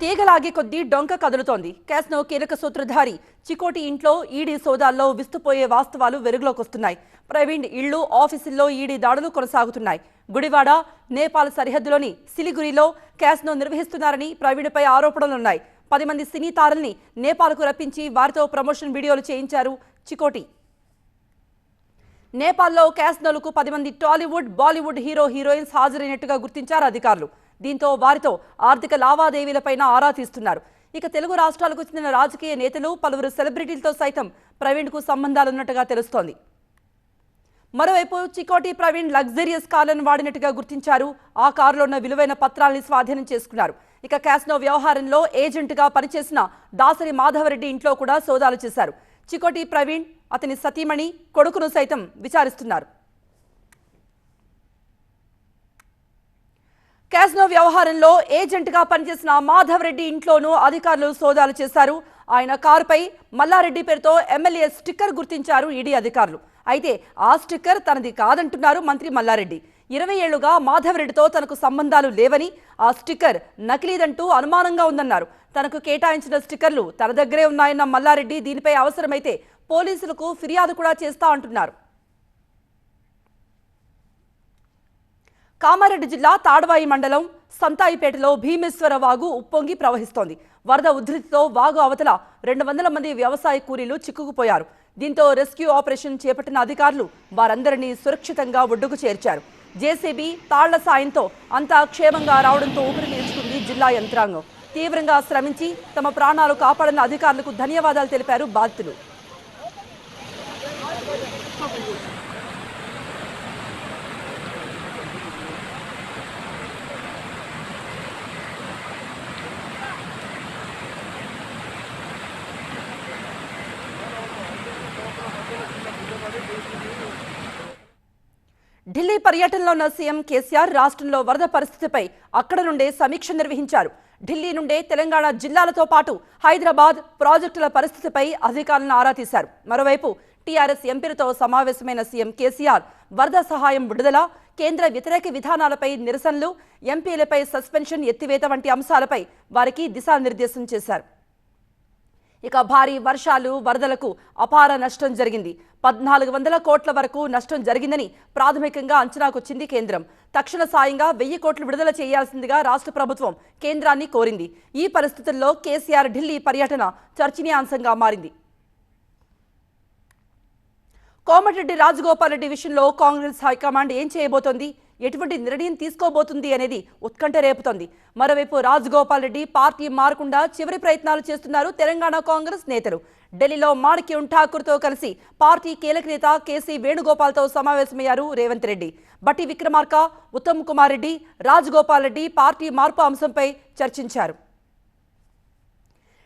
తీగలాగే కొద్దీ డొంక కదులుతోంది. కేసులో కీలక సూత్రధారి చికోటి ఇంట్లో ఈడీ సోదాల్లో విస్తుపోయే వాస్తవాలు వెలుగులోకి వస్తున్నాయి. ప్రవీణ్ ఇళ్లు, ఆఫీసుల్లో ఈడీ దాడులు కొనసాగుతున్నాయి. గుడివాడ, నేపాల్ సరిహద్దులోని సిలిగురిలో కేసును నిర్వహిస్తున్నారని ప్రవీణ్పై ఆరోపణలున్నాయి. 10 మంది సినీ తారల్ని నేపాల్కు రప్పించి వారితో ప్రమోషన్ వీడియోలు చేయించారు చికోటి. నేపాల్లో క్యాసినోలకు 10 మంది టాలీవుడ్, బాలీవుడ్ హీరో హీరోయిన్స్ హాజరైనట్టుగా గుర్తించారు అధికారులు. దీంతో వారితో ఆర్థిక లావాదేవీలపైన ఆరా తీస్తున్నారు. ఇక తెలుగు రాష్ట్రాలకు చెందిన రాజకీయ నేతలు, పలువురు సెలబ్రిటీలతో సైతం ప్రవీణ్కు సంబంధాలున్నట్టుగా తెలుస్తోంది. మరోవైపు చికోటి ప్రవీణ్ లగ్జరియస్ కార్లను వాడినట్టుగా గుర్తించారు. ఆ కారులో ఉన్న విలువైన పత్రాల్ని స్వాధీనం చేసుకున్నారు. ఇక క్యాసినో వ్యవహారంలో ఏజెంట్గా పనిచేసిన దాసరి మాధవరెడ్డి ఇంట్లో కూడా సోదాలు చేశారు. చికోటి ప్రవీణ్, అతని సతీమణి, కొడుకును సైతం విచారిస్తున్నారు. క్యాసినో వ్యవహారంలో ఏజెంట్గా పనిచేసిన మాధవరెడ్డి ఇంట్లోనూ అధికారులు సోదాలు చేశారు. ఆయన కారుపై మల్లారెడ్డి పేరుతో ఎమ్మెల్యే స్టిక్కర్ గుర్తించారు ఈడీ అధికారులు. అయితే ఆ స్టిక్కర్ తనది కాదంటున్నారు మంత్రి మల్లారెడ్డి. 20 ఏళ్లుగా మాధవరెడ్డితో తనకు సంబంధాలు లేవని, ఆ స్టిక్కర్ నకిలీదంటూ అనుమానంగా ఉందన్నారు. తనకు కేటాయించిన స్టిక్కర్లు తన దగ్గరే ఉన్నాయన్న మల్లారెడ్డి దీనిపై అవసరమైతే పోలీసులకు ఫిర్యాదు కూడా చేస్తా అంటున్నారు. కామారెడ్డి జిల్లా తాడ్వాయి మండలం సంతాయిపేటలో భీమేశ్వర వాగు ఉప్పొంగి ప్రవహిస్తోంది. వరద ఉధృతితో వాగు అవతల 200 మంది వ్యవసాయ కూలీలు చిక్కుకుపోయారు. దీంతో రెస్క్యూ ఆపరేషన్ చేపట్టిన అధికారులు వారందరినీ సురక్షితంగా ఒడ్డుకు చేర్చారు. జేసీబీ, తాళ్ల సాయంతో అంతా క్షేమంగా రావడంతో ఊపిరి పీల్చుకుంది జిల్లా యంత్రాంగం. తీవ్రంగా శ్రమించి తమ ప్రాణాలు కాపాడిన అధికారులకు ధన్యవాదాలు తెలిపారు బాధితులు. ఢిల్లీ పర్యటనలో ఉన్న సీఎం కేసీఆర్ రాష్ట్రంలో వరద పరిస్థితిపై అక్కడ నుండే సమీక్ష నిర్వహించారు. ఢిల్లీ నుండే తెలంగాణ జిల్లాలతో పాటు హైదరాబాద్ ప్రాజెక్టుల పరిస్థితిపై అధికారులను ఆరా తీశారు. మరోవైపు టీఆర్ఎస్ ఎంపీలతో సమావేశమైన సీఎం కేసీఆర్ వరద సహాయం విడుదల, కేంద్ర వ్యతిరేక విధానాలపై నిరసనలు, ఎంపీలపై సస్పెన్షన్ ఎత్తివేత వంటి అంశాలపై వారికి దిశానిర్దేశం చేశారు. ఇక భారీ వర్షాలు, వరదలకు అపార నష్టం జరిగింది. 1400 కోట్ల వరకు నష్టం జరిగిందని ప్రాథమికంగా అంచనాకొచ్చింది కేంద్రం. తక్షణ సాయంగా 1000 కోట్లు విడుదల చేయాల్సిందిగా రాష్ట్ర ప్రభుత్వం కేంద్రాన్ని కోరింది. ఈ పరిస్థితుల్లో కేసీఆర్ ఢిల్లీ పర్యటన చర్చనీయాంశంగా మారింది. కోమటిరెడ్డి రాజగోపాల్ రెడ్డి విషయంలో కాంగ్రెస్ హైకమాండ్ ఏం చేయబోతోంది, ఎటువంటి నిర్ణయం తీసుకోబోతుంది అనేది ఉత్కంఠ రేపుతోంది. మరోవైపు రాజగోపాల్ రెడ్డి పార్టీ మారకుండా చివరి ప్రయత్నాలు చేస్తున్నారు తెలంగాణ కాంగ్రెస్ నేతలు. ఢిల్లీలో మాణిక్యం ఠాకూర్తో కలిసి పార్టీ కీలక నేత కేసీ వేణుగోపాల్తో సమావేశమయ్యారు రేవంత్ రెడ్డి. బట్టి విక్రమార్క, ఉత్తమ్ కుమార్ రెడ్డి, రాజగోపాల్ రెడ్డి పార్టీ మార్పు అంశంపై చర్చించారు.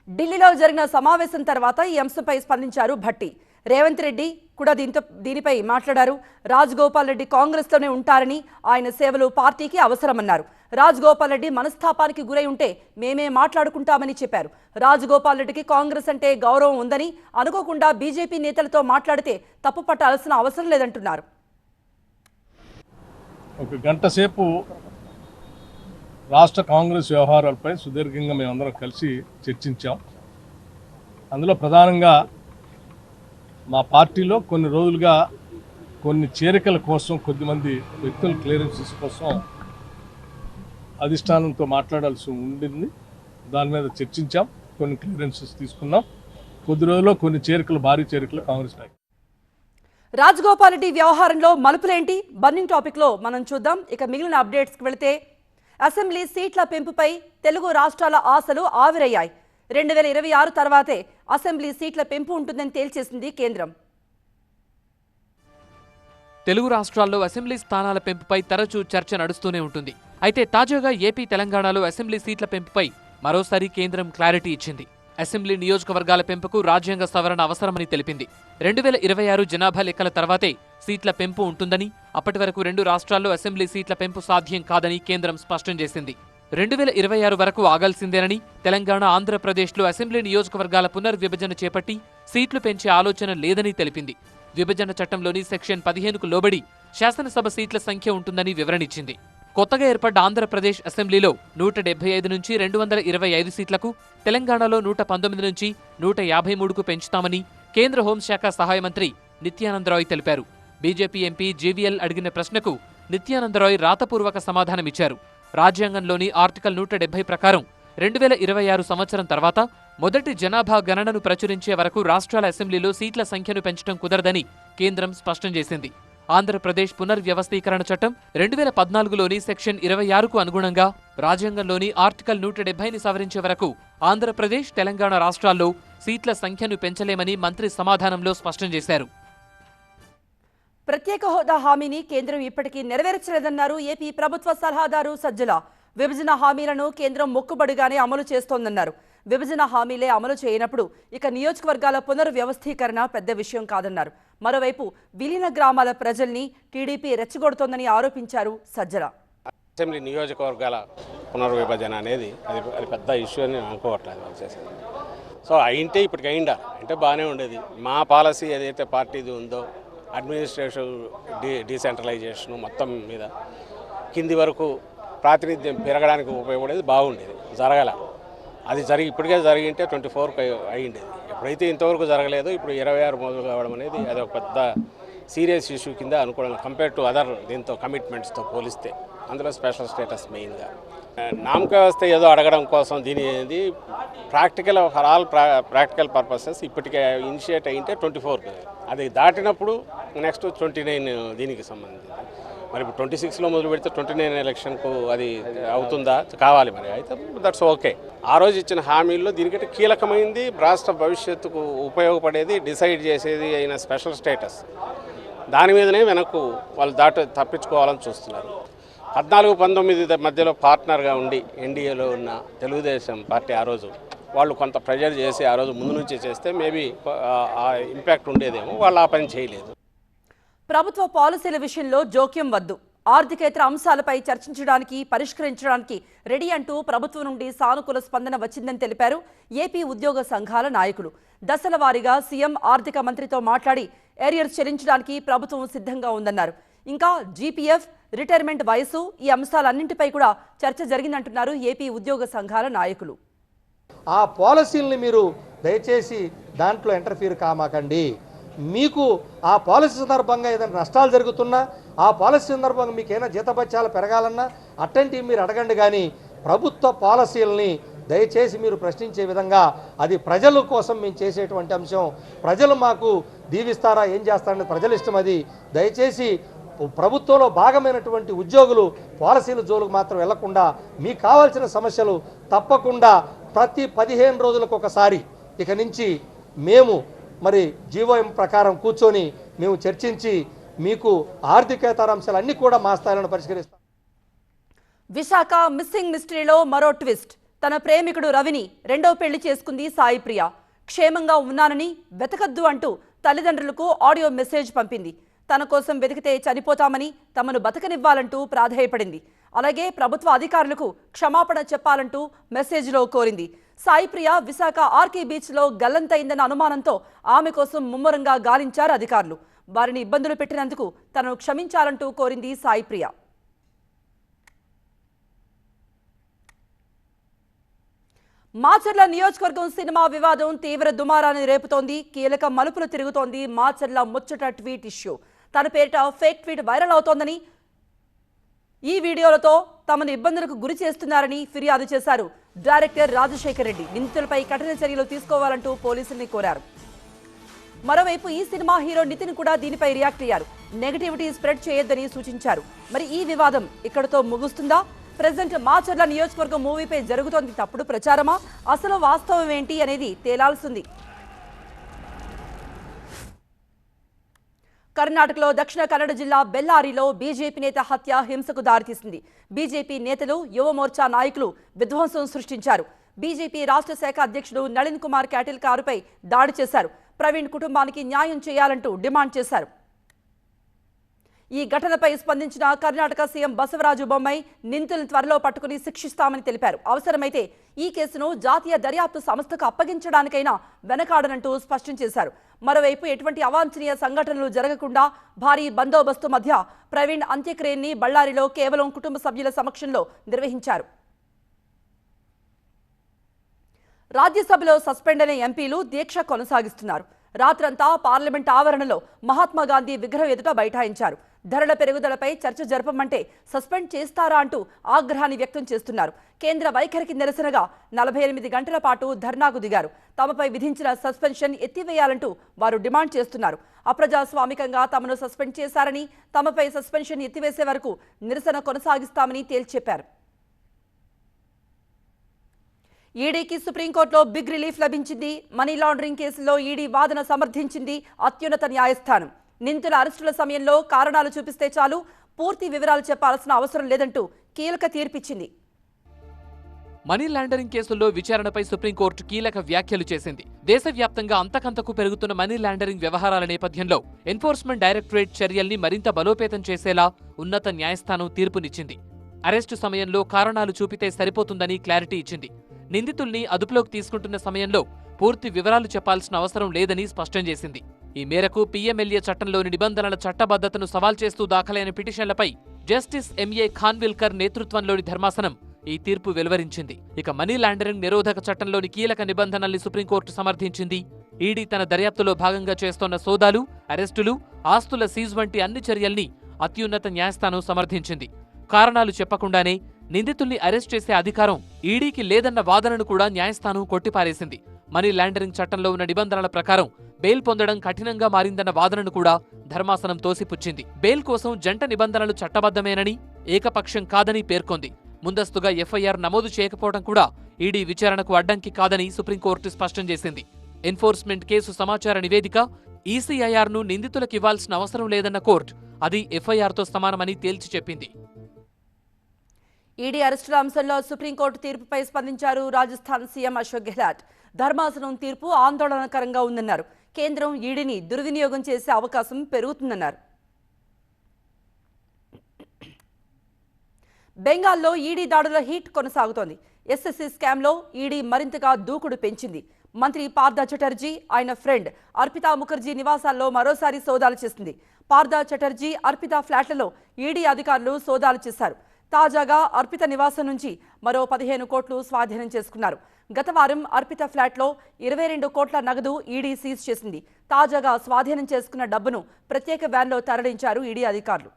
ఢిల్లీలో జరిగిన సమావేశం తర్వాత ఈ అంశంపై స్పందించారు భట్టి. రేవంత్ రెడ్డి కూడా దీనిపై మాట్లాడారు. రాజగోపాల్ రెడ్డి కాంగ్రెస్లోనే ఉంటారని, ఆయన సేవలు పార్టీకి అవసరమన్నారు. రాజగోపాల్ రెడ్డి మనస్తాపానికి గురై ఉంటే మేమే మాట్లాడుకుంటామని చెప్పారు. రాజగోపాల్ రెడ్డికి కాంగ్రెస్ అంటే గౌరవం ఉందని, అనుకోకుండా బీజేపీ నేతలతో మాట్లాడితే తప్పు పట్టాల్సిన అవసరం లేదంటున్నారు. ఒక గంట సేపు రాష్ట్ర కాంగ్రెస్ వ్యవహారాలపై సుదీర్ఘంగా మేమందరం కలిసి చర్చించాం. అందులో ప్రధానంగా మా పార్టీలో కొన్ని రోజులుగా కొన్ని చేరికల కోసం, కొద్దిమంది వ్యక్తుల క్లియరెన్సెస్ కోసం అధిష్టానంతో మాట్లాడాల్సి ఉండింది. దాని మీద చర్చించాం, కొన్ని క్లియరెన్సెస్ తీసుకున్నాం. కొద్ది రోజుల్లో కొన్ని చేరికలు, భారీ చేరికలు కాంగ్రెస్ నాయకులు. రాజగోపాల్ రెడ్డి వ్యవహారంలో మలుపులేంటి, బర్నింగ్ టాపిక్లో మనం చూద్దాం. ఇక మిగిలిన అప్డేట్స్కి వెళితే అసెంబ్లీ సీట్ల పెంపుపై తెలుగు రాష్ట్రాల ఆశలు ఆవిరయ్యాయి. 2026 తర్వాతే అసెంబ్లీ సీట్ల పెంపు ఉంటుందని తేల్చేసింది కేంద్రం. తెలుగు రాష్ట్రాల్లో అసెంబ్లీ స్థానాల పెంపుపై తరచూ చర్చ నడుస్తూనే ఉంటుంది. అయితే తాజాగా ఏపీ, తెలంగాణలో అసెంబ్లీ సీట్ల పెంపుపై మరోసారి కేంద్రం క్లారిటీ ఇచ్చింది. అసెంబ్లీ నియోజకవర్గాల పెంపుకు రాజ్యాంగ సవరణ అవసరమని తెలిపింది. 2026 జనాభా లెక్కల తర్వాతే సీట్ల పెంపు ఉంటుందని, అప్పటి వరకు 2 రాష్ట్రాల్లో అసెంబ్లీ సీట్ల పెంపు సాధ్యం కాదని కేంద్రం స్పష్టం చేసింది. 2026 వరకు ఆగాల్సిందేనని, తెలంగాణ, ఆంధ్రప్రదేశ్లో అసెంబ్లీ నియోజకవర్గాల పునర్విభజన చేపట్టి సీట్లు పెంచే ఆలోచన లేదని తెలిపింది. విభజన చట్టంలోని సెక్షన్ 15కు లోబడి శాసనసభ సీట్ల సంఖ్య ఉంటుందని వివరణిచ్చింది. కొత్తగా ఏర్పడ్డ ఆంధ్రప్రదేశ్ అసెంబ్లీలో 175 నుంచి 225 సీట్లకు, తెలంగాణలో 119 నుంచి 153కు పెంచుతామని కేంద్ర హోంశాఖ సహాయ మంత్రి నిత్యానందరాయ్ తెలిపారు. బీజేపీ ఎంపీ జీవీఎల్ అడిగిన ప్రశ్నకు నిత్యానందరాయ్ రాతపూర్వక సమాధానమిచ్చారు. రాజ్యాంగంలోని ఆర్టికల్ 170 ప్రకారం 2026 సంవత్సరం తర్వాత మొదటి జనాభా గణనను ప్రచురించే వరకు రాష్ట్రాల అసెంబ్లీలో సీట్ల సంఖ్యను పెంచడం కుదరదని కేంద్రం స్పష్టం చేసింది. ఆంధ్రప్రదేశ్ పునర్వ్యవస్థీకరణ చట్టం 2014లోని సెక్షన్ 26కు అనుగుణంగా రాజ్యాంగంలోని ఆర్టికల్ 170ని సవరించే వరకు ఆంధ్రప్రదేశ్, తెలంగాణ రాష్ట్రాల్లో సీట్ల సంఖ్యను పెంచలేమని మంత్రి సమాధానంలో స్పష్టం చేశారు. ప్రత్యేక హోదా హామీని కేంద్రం ఇప్పటికీ నెరవేర్చలేదన్నారు ఏపీ ప్రభుత్వ సలహాదారు సజ్జల. విభజన హామీలను కేంద్రం మొక్కుబడిగానే అమలు చేస్తోందన్నారు. విభజన హామీలే అమలు చేయనప్పుడు ఇక నియోజకవర్గాల పునర్వ్యవస్థీకరణ పెద్ద విషయం కాదన్నారు. మరోవైపు విలీన గ్రామాల ప్రజల్ని టీడీపీ రెచ్చగొడుతోందని ఆరోపించారు సజ్జల. అసెంబ్లీ నియోజకవర్గాల పునర్విభజన అనేది అది పెద్ద ఇష్యూ అని అనుకోవట్లేదు వచ్చేసింది. సో అయింటే ఇప్పటికి అయిందా అంటే బాగానే ఉండేది. మా పాలసీ ఏదైతే పార్టీది ఉందో అడ్మినిస్ట్రేటివ్ డీసెంట్రలైజేషన్ మొత్తం మీద కింది వరకు ప్రాతినిధ్యం పెరగడానికి ఉపయోగపడేది బాగుండేది. జరగల అది ఇప్పటికే జరిగింటే 24కు అయ్యిండేది. ఎప్పుడైతే ఇంతవరకు జరగలేదో ఇప్పుడు 26 మొదలు కావడం అనేది అది ఒక పెద్ద సీరియస్ ఇష్యూ కింద అనుకోవడం కంపేర్ టు అదర్ దీంతో కమిట్మెంట్స్తో పోలిస్తే. అందులో స్పెషల్ స్టేటస్ మెయిన్గా నామక వ్యవస్థ ఏదో అడగడం కోసం దీని అనేది practical for all practical purposes ఇప్పటికే ఇనిషియేట్ అయ్యింటే 24కు అది దాటినప్పుడు నెక్స్ట్ 29 దీనికి సంబంధించి. మరి ఇప్పుడు 26లో మొదలు పెడితే 29 ఎలక్షన్కు అది అవుతుందా కావాలి. మరి అయితే దట్స్ ఓకే. ఆ రోజు ఇచ్చిన హామీల్లో దీనికంటే కీలకమైంది రాష్ట్ర భవిష్యత్తుకు ఉపయోగపడేది డిసైడ్ చేసేది అయిన స్పెషల్ స్టేటస్. దాని మీదనే వెనక్కు వాళ్ళు తప్పించుకోవాలని చూస్తున్నారు. 14-19 మధ్యలో పార్ట్నర్గా ఉండి ఎన్డీఏలో ఉన్న తెలుగుదేశం పార్టీ ఆ రోజు వాళ్ళు కొంత ప్రెజర్ చేసి ఆ రోజు ముందు నుంచే చేస్తే మేబీ ఆ ఇంపాక్ట్ ఉండేదేమో. వాళ్ళు ఆ పని చేయలేదు. ప్రభుత్వ పాలసీల విషయంలో జోక్యం వద్దు, ఆర్థికేతర అంశాలపై చర్చించడానికి, పరిష్కరించడానికి రెడీ అంటూ ప్రభుత్వం నుండి సానుకూల స్పందన వచ్చిందని తెలిపారు ఏపీ ఉద్యోగ సంఘాల నాయకులు. దశల వారీగా సీఎం ఆర్థిక మంత్రితో మాట్లాడి ఏరియర్స్ చెల్లించడానికి ప్రభుత్వం సిద్ధంగా ఉందన్నారు. ఇంకా జీపీఎఫ్, రిటైర్మెంట్ వయసు, ఈ అంశాలన్నింటిపై కూడా చర్చ జరిగిందంటున్నారు ఏపీ ఉద్యోగ సంఘాల నాయకులు. ఆ పాలసీల్ని మీరు దయచేసి దాంట్లో ఇంటర్ఫీర్ కామాకండి. మీకు ఆ పాలసీ సందర్భంగా ఏదైనా నష్టాలు జరుగుతున్నా, ఆ పాలసీ సందర్భంగా మీకు ఏమైనా జీతభత్యాలు పెరగాలన్నా అట్టంటివి మీరు అడగండి. కానీ ప్రభుత్వ పాలసీలని దయచేసి మీరు ప్రశ్నించే విధంగా అది ప్రజల కోసం మేము చేసేటువంటి అంశం. ప్రజలు మాకు దీవిస్తారా ఏం చేస్తారని ప్రజల ఇష్టం. అది దయచేసి ప్రభుత్వంలో భాగమైనటువంటి ఉద్యోగులు పాలసీల జోలుకు మాత్రం వెళ్లకుండా మీకు కావాల్సిన సమస్యలు తప్పకుండా ప్రతి 15 రోజులకు ఒకసారి ఇక నుంచి మేము మరి జీవోఎం ప్రకారం కూర్చొని మేము చర్చించి మీకు ఆర్థికేతర అంశాలన్నీ కూడా మా స్థాయిలో పరిష్కరిస్తాం. విశాఖ మిస్సింగ్ మిస్టరీలో మరో ట్విస్ట్. తన ప్రేమికుడు రవిని రెండో పెళ్లి చేసుకుంది సాయి ప్రియ. క్షేమంగా ఉన్నానని, వెతకద్దు అంటూ తల్లిదండ్రులకు ఆడియో మెసేజ్ పంపింది. తన కోసం వెతికితే చనిపోతామని, తమను బతకనివ్వాలంటూ ప్రాధేయపడింది. అలాగే ప్రభుత్వ అధికారులకు క్షమాపణ చెప్పాలంటూ మెసేజ్లో కోరింది. సాయి ప్రియ విశాఖ ఆర్కే బీచ్లో గల్లంతైందన్న అనుమానంతో ఆమె కోసం ముమ్మరంగా గాలించారు అధికారులు. వారిని ఇబ్బందులు పెట్టినందుకు తనను క్షమించాలంటూ కోరింది సాయి ప్రియ. మాచర్ల నియోజకవర్గం సినిమా వివాదం తీవ్ర దుమారాన్ని రేపుతోంది. కీలక మలుపులు తిరుగుతోంది మాచర్ల ముచ్చట ట్వీట్ ఇష్యూ. తన పేరిట ఫేక్ ట్వీట్ వైరల్ అవుతోందని, ఈ వీడియోలతో తమను ఇబ్బందులకు గురి చేస్తున్నారని ఫిర్యాదు చేశారు డైరెక్టర్ రాజశేఖర్ రెడ్డి. నిందితులపై కఠిన చర్యలు తీసుకోవాలంటూ పోలీసుల్ని కోరారు. మరోవైపు ఈ సినిమా హీరో నితిన్ కూడా దీనిపై రియాక్ట్ అయ్యారు. నెగటివిటీ స్ప్రెడ్ చేయొద్దని సూచించారు. మరి ఈ వివాదం ఇక్కడతో ముగుస్తుందా? ప్రెజెంట్ మాచర్ల నియోజకవర్గం మూవీపై జరుగుతోంది తప్పుడు ప్రచారమా, అసలు వాస్తవం ఏంటి అనేది తేలాల్సింది. కర్ణాటకలో దక్షిణ కన్నడ జిల్లా బెల్లారిలో బీజేపీ నేత హత్య హింసకు దారితీసింది. బీజేపీ నేతలు, యువ మోర్చా నాయకులు విధ్వంసం సృష్టించారు. బీజేపీ రాష్ట్ర శాఖ అధ్యక్షుడు నళిన్ కుమార్ క్యాటిల్ కారుపై దాడి చేశారు. ప్రవీణ్ కుటుంబానికి న్యాయం చేయాలంటూ డిమాండ్ చేశారు. ఈ ఘటనపై స్పందించిన కర్ణాటక సీఎం బసవరాజు బొమ్మాయి నిందితులను త్వరలో పట్టుకుని శిక్షిస్తామని తెలిపారు. అవసరమైతే ఈ కేసును జాతీయ దర్యాప్తు సంస్థకు అప్పగించడానికైనా వెనకాడనంటూ స్పష్టం చేశారు. మరోవైపు ఎటువంటి అవాంఛనీయ సంఘటనలు జరగకుండా భారీ బందోబస్తు మధ్య ప్రవీణ్ అంత్యక్రియని బళ్ళారిలో కేవలం కుటుంబ సభ్యుల సమక్షంలో నిర్వహించారు. రాజ్యసభలో సస్పెండ్ అయిన ఎంపీలు దీక్ష కొనసాగిస్తున్నారు. రాత్రంతా పార్లమెంట్ ఆవరణలో మహాత్మా గాంధీ విగ్రహం ఎదుట బైఠాయించారు. ధరల పెరుగుదలపై చర్చ జరపమంటే సస్పెండ్ చేస్తారా అంటూ ఆగ్రహాన్ని వ్యక్తం చేస్తున్నారు. కేంద్ర వైఖరికి నిరసనగా 48 గంటల పాటు ధర్నాకు దిగారు. తమపై విధించిన సస్పెన్షన్ ఎత్తివేయాలంటూ వారు డిమాండ్ చేస్తున్నారు. అప్రజాస్వామికంగా తమను సస్పెండ్ చేశారని, తమపై సస్పెన్షన్ ఎత్తివేసే వరకు నిరసన కొనసాగిస్తామని తేల్చెప్పారు. ఈడీకి సుప్రీంకోర్టులో బిగ్ రిలీఫ్ లభించింది. మనీ లాండరింగ్ కేసులో ఈడీ వాదన సమర్థించింది అత్యున్నత న్యాయస్థానం. నిందితుల అరెస్టుల సమయంలో కారణాలు చూపిస్తే చాలు, పూర్తి వివరాలు చెప్పాల్సిన అవసరం లేదంటూ కీలక తీర్పిచ్చింది. మనీ లాండరింగ్ కేసుల్లో విచారణపై సుప్రీంకోర్టు కీలక వ్యాఖ్యలు చేసింది. దేశవ్యాప్తంగా అంతకంతకు పెరుగుతున్న మనీ లాండరింగ్ వ్యవహారాల నేపథ్యంలో ఎన్ఫోర్స్మెంట్ డైరెక్టరేట్ చర్యల్ని మరింత బలోపేతం చేసేలా ఉన్నత న్యాయస్థానం తీర్పునిచ్చింది. అరెస్టు సమయంలో కారణాలు చూపితే సరిపోతుందని క్లారిటీ ఇచ్చింది. నిందితుల్ని అదుపులోకి తీసుకుంటున్న సమయంలో పూర్తి వివరాలు చెప్పాల్సిన అవసరం లేదని స్పష్టం చేసింది. ఈ మేరకు పీఎంఎల్ఏ చట్టంలోని నిబంధనల చట్టబద్ధతను సవాల్ చేస్తూ దాఖలైన పిటిషన్లపై జస్టిస్ ఎంఏ ఖాన్విల్కర్ నేతృత్వంలోని ధర్మాసనం ఈ తీర్పు వెలువరించింది. ఇక మనీ లాండరింగ్ నిరోధక చట్టంలోని కీలక నిబంధనల్ని సుప్రీంకోర్టు సమర్థించింది. ఈడీ తన దర్యాప్తులో భాగంగా చేస్తోన్న సోదాలు, అరెస్టులు, ఆస్తుల సీజ్ వంటి అన్ని చర్యల్ని అత్యున్నత న్యాయస్థానం సమర్థించింది. కారణాలు చెప్పకుండానే నిందితుల్ని అరెస్ట్ చేసే అధికారం ఈడీకి లేదన్న వాదనను కూడా న్యాయస్థానం కొట్టిపారేసింది. మనీ లాండరింగ్ చట్టంలో ఉన్న నిబంధనల ప్రకారం బెయిల్ పొందడం కఠినంగా మారిందన్న వాదనను కూడా ధర్మాసనం తోసిపుచ్చింది. బెయిల్ కోసం జంట నిబంధనలు చట్టబద్ధమేనని, ఏకపక్షం కాదని పేర్కొంది. ముందస్తుగా ఎఫ్ఐఆర్ నమోదు చేయకపోవడం కూడా ఈడీ విచారణకు అడ్డంకి కాదని సుప్రీంకోర్టు స్పష్టం చేసింది. ఎన్ఫోర్స్మెంట్ కేసు సమాచార నివేదిక, ఈసీఐఆర్ను నిందితులకివ్వాల్సిన అవసరం లేదన్న కోర్టు అది ఎఫ్ఐఆర్తో సమానమని తేల్చి చెప్పింది. ఈడీ అరెస్టుల అంశంలో సుప్రీంకోర్టు తీర్పుపై స్పందించారు రాజస్థాన్ సీఎం అశోక్ గెహ్లాట్. ధర్మాసనం తీర్పు ఆందోళనకరంగా ఉందన్నారు. కేంద్రం ఈడీని దుర్వినియోగం చేసే అవకాశం పెరుగుతుందన్నారు. బెంగాల్లో ఈడీ దాడుల హీట్ కొనసాగుతోంది. ఎస్ఎస్సీ స్కామ్లో ఈడీ మరింతగా దూకుడు పెంచింది. మంత్రి పార్థ చటర్జీ, ఆయన ఫ్రెండ్ అర్పితా ముఖర్జీ నివాసాల్లో మరోసారి సోదాలు చేసింది. పార్థ చటర్జీ, అర్పితా ఫ్లాట్లలో ఈడీ అధికారులు సోదాలు చేశారు. తాజాగా అర్పిత నివాసం నుంచి మరో 15 కోట్లు స్వాధీనం చేసుకున్నారు. గత వారం అర్పిత ఫ్లాట్లో 22 కోట్ల నగదు ఈడీ సీజ్ చేసింది. తాజాగా స్వాధీనం చేసుకున్న డబ్బును ప్రత్యేక వ్యాన్లో తరలించారు ఈడీ అధికారులు.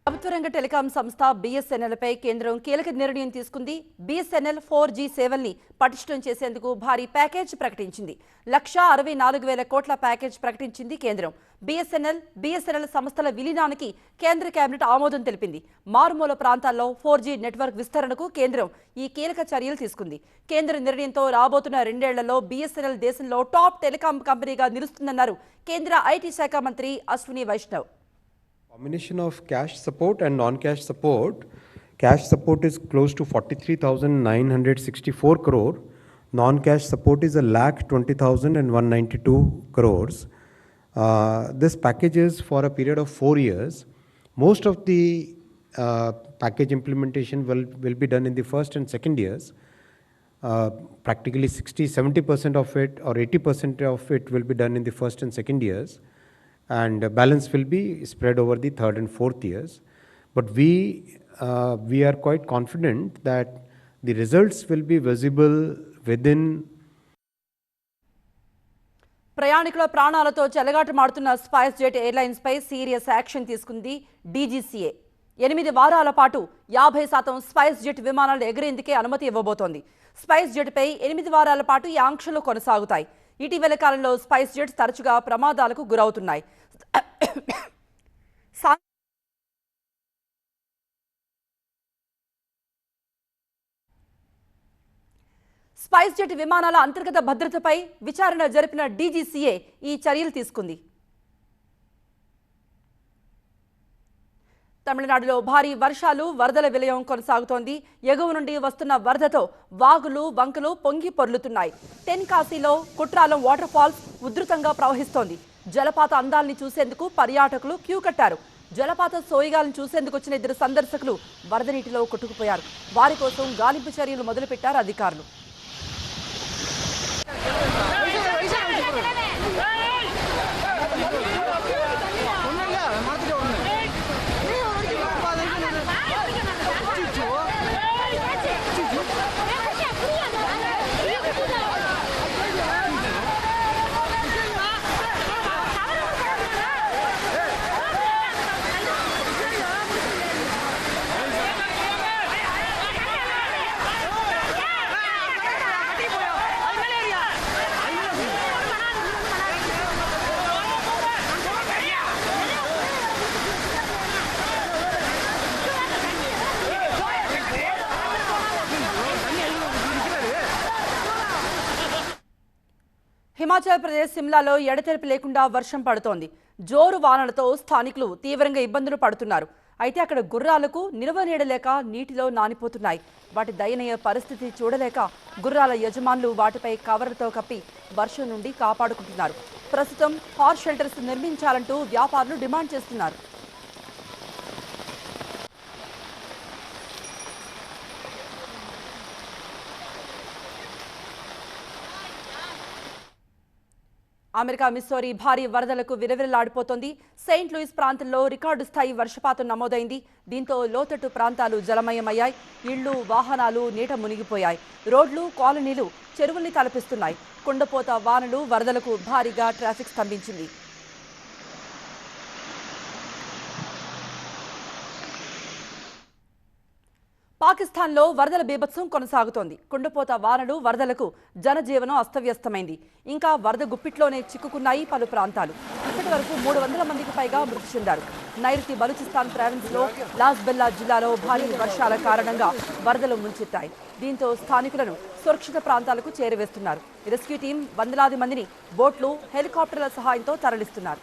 ప్రభుత్వ రంగ టెలికాం సంస్థ బీఎస్ఎన్ఎల్పై కేంద్రం కీలక నిర్ణయం తీసుకుంది. బీఎస్ఎన్ఎల్ 4G సేవల్ని పటిష్టం చేసేందుకు భారీ ప్యాకేజ్ ప్రకటించింది. 1,64,000 కోట్ల ప్యాకేజ్ ప్రకటించింది కేంద్రం. బీఎస్ఎన్ఎల్ సంస్థల విలీనానికి కేంద్ర కేబినెట్ ఆమోదం తెలిపింది. మారుమూల ప్రాంతాల్లో 4G నెట్వర్క్ విస్తరణకు కేంద్రం ఈ కీలక చర్యలు తీసుకుంది. కేంద్ర నిర్ణయంతో రాబోతున్న 2 ఏళ్లలో బీఎస్ఎన్ఎల్ దేశంలో టాప్ టెలికాం కంపెనీగా నిలుస్తుందన్నారు కేంద్ర ఐటీ శాఖ మంత్రి Ashwini Vaishnav. Combination of cash support and non-cash support. Cash support is close to 43,964 crore. Non-cash support is 1,20,192 crores. This package is for a period of 4 years. Most of the package implementation will be done in the first and second years. Practically 60-70% of it or 80% of it will be done in the first and second years. And balance will be spread over the third and fourth years. But we are quite confident that the results will be visible within. ప్రయాణికుల ప్రాణాలతో చెలగాటమాడుతున్న spice jet airlines పై serious action తీసుకుంది DGCA. 8 వారాల పాటు 50% spice jet విమానాలు ఎగిరేందుకే అనుమతి ఇవ్వబోతోంది. Spice jet పై 8 వారాల పాటు ఈ ఆంక్షలు కొనసాగుతాయి. ఇటీవల కాలంలో స్పైస్ జెట్స్ తరచుగా ప్రమాదాలకు గురవుతున్నాయి. స్పైస్ జెట్ విమానాల అంతర్గత భద్రతపై విచారణ జరిపిన డీజీసీఏ ఈ చర్యలు తీసుకుంది. తమిళనాడులో భారీ వర్షాలు, వరదల విలయం కొనసాగుతోంది. ఎగువ నుండి వస్తున్న వరదతో వాగులు, వంకలు పొంగి పొర్లుతున్నాయి. తెన్కాశీలో కుట్రాలం వాటర్ ఫాల్స్ ఉధృతంగా ప్రవహిస్తోంది. జలపాత అందాల్ని చూసేందుకు పర్యాటకులు క్యూ కట్టారు. జలపాత సోయగాలను చూసేందుకు వచ్చిన 2 సందర్శకులు వరద నీటిలో కొట్టుకుపోయారు. వారి కోసం గాలింపు చర్యలు మొదలుపెట్టారు అధికారులు. హిమాచల్ ప్రదేశ్ సిమ్లాలో ఎడతెరిపి లేకుండా వర్షం పడుతోంది. జోరు వానలతో స్థానికులు తీవ్రంగా ఇబ్బందులు పడుతున్నారు. అయితే అక్కడ గుర్రాలకు నిల్వ నీడలేక నీటిలో నానిపోతున్నాయి. వాటి దయనీయ పరిస్థితి చూడలేక గుర్రాల యజమానులు వాటిపై కవర్లతో కప్పి వర్షం నుండి కాపాడుకుంటున్నారు. ప్రస్తుతం హార్స్ షెల్టర్స్ నిర్మించాలంటూ వ్యాపారులు డిమాండ్ చేస్తున్నారు. అమెరికా మిస్సోరీ భారీ వరదలకు విరవిరలాడిపోతోంది. సెయింట్ లూయిస్ ప్రాంతంలో రికార్డు స్థాయి వర్షపాతం నమోదైంది. దీంతో లోతట్టు ప్రాంతాలు జలమయమయ్యాయి. ఇళ్లు, వాహనాలు నీట మునిగిపోయాయి. రోడ్లు, కాలనీలు చెరువుల్ని తలపిస్తున్నాయి. కుండపోత వానలు వరదలకు భారీగా ట్రాఫిక్ స్తంభించింది. పాకిస్తాన్లో వరదల బీభత్సం కొనసాగుతోంది. కుండపోత వానలు వరదలకు జనజీవనం అస్తవ్యస్తమైంది. ఇంకా వరద గుప్పిట్లోనే చిక్కుకున్నాయి పలు ప్రాంతాలు. ఇప్పటి వరకు 300 మందికి పైగా మృతి చెందారు. నైరుతి బలూచిస్తాన్ ప్రావిన్స్లో లాస్బెల్లా జిల్లాలో భారీ వర్షాల కారణంగా వరదలు ముంచెత్తాయి. దీంతో స్థానికులను సురక్షిత ప్రాంతాలకు చేరవేస్తున్నారు. రెస్క్యూ టీం వందలాది మందిని బోట్లు, హెలికాప్టర్ల సహాయంతో తరలిస్తున్నారు.